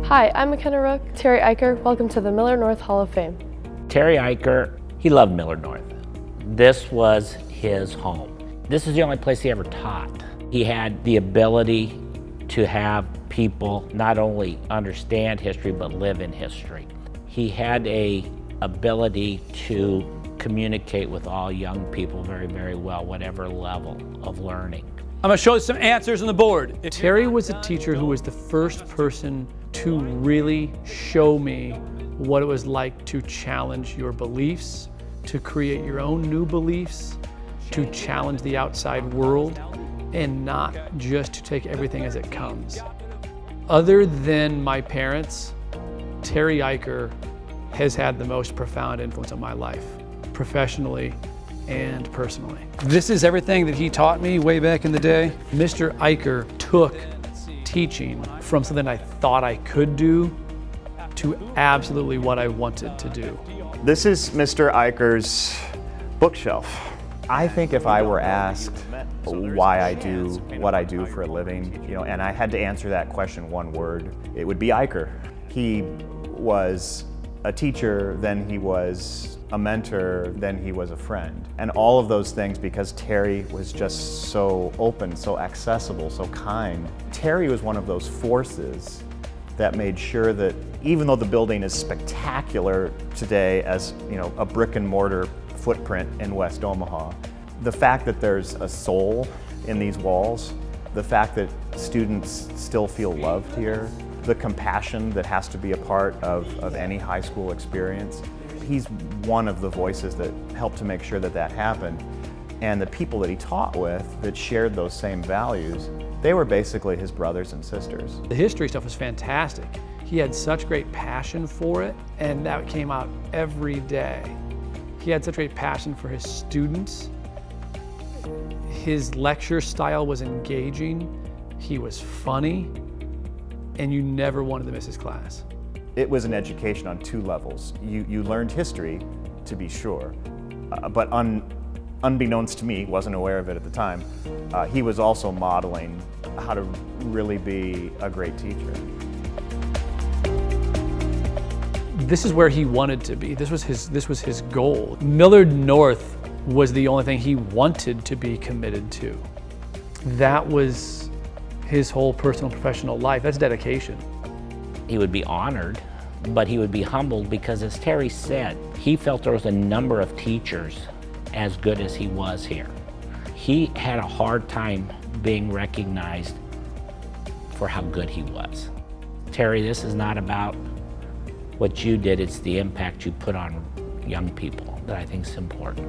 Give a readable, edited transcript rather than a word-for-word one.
Hi, I'm McKenna Rook. Terry Eicher, welcome to the Miller North Hall of Fame. Terry Eicher, he loved Miller North. This was his home. This is the only place he ever taught. He had the ability to have people not only understand history, but live in history. He had a ability to communicate with all young people very, very well, whatever level of learning. I'm gonna show you some answers on the board. Terry was a teacher who was the first person to really show me what it was like to challenge your beliefs, to create your own new beliefs, to challenge the outside world, and not just to take everything as it comes. Other than my parents, Terry Eicher has had the most profound influence on my life, professionally and personally. This is everything that he taught me way back in the day. Mr. Eicher took teaching from something I thought I could do to absolutely what I wanted to do. This is Mr. Eicher's bookshelf. I think if I were asked why I do what I do for a living, and I had to answer that question one word, it would be Eicher. He was a teacher, then he was a mentor, then he was a friend. And all of those things because Terry was just so open, so accessible, so kind. Terry was one of those forces that made sure that even though the building is spectacular today as a brick and mortar footprint in West Omaha, the fact that there's a soul in these walls, the fact that students still feel loved here, the compassion that has to be a part of any high school experience. He's one of the voices that helped to make sure that that happened. And the people that he taught with that shared those same values, they were basically his brothers and sisters. The history stuff was fantastic. He had such great passion for it, and that came out every day. He had such great passion for his students. His lecture style was engaging, he was funny, and you never wanted to miss his class. It was an education on two levels. You learned history, to be sure, but unbeknownst to me, wasn't aware of it at the time, he was also modeling how to really be a great teacher. This is where he wanted to be. This was his goal. Millard North was the only thing he wanted to be committed to. That was his whole personal and professional life. That's dedication. He would be honored, but he would be humbled because, as Terry said, he felt there was a number of teachers as good as he was here. He had a hard time being recognized for how good he was. Terry, this is not about what you did, it's the impact you put on young people that I think is important.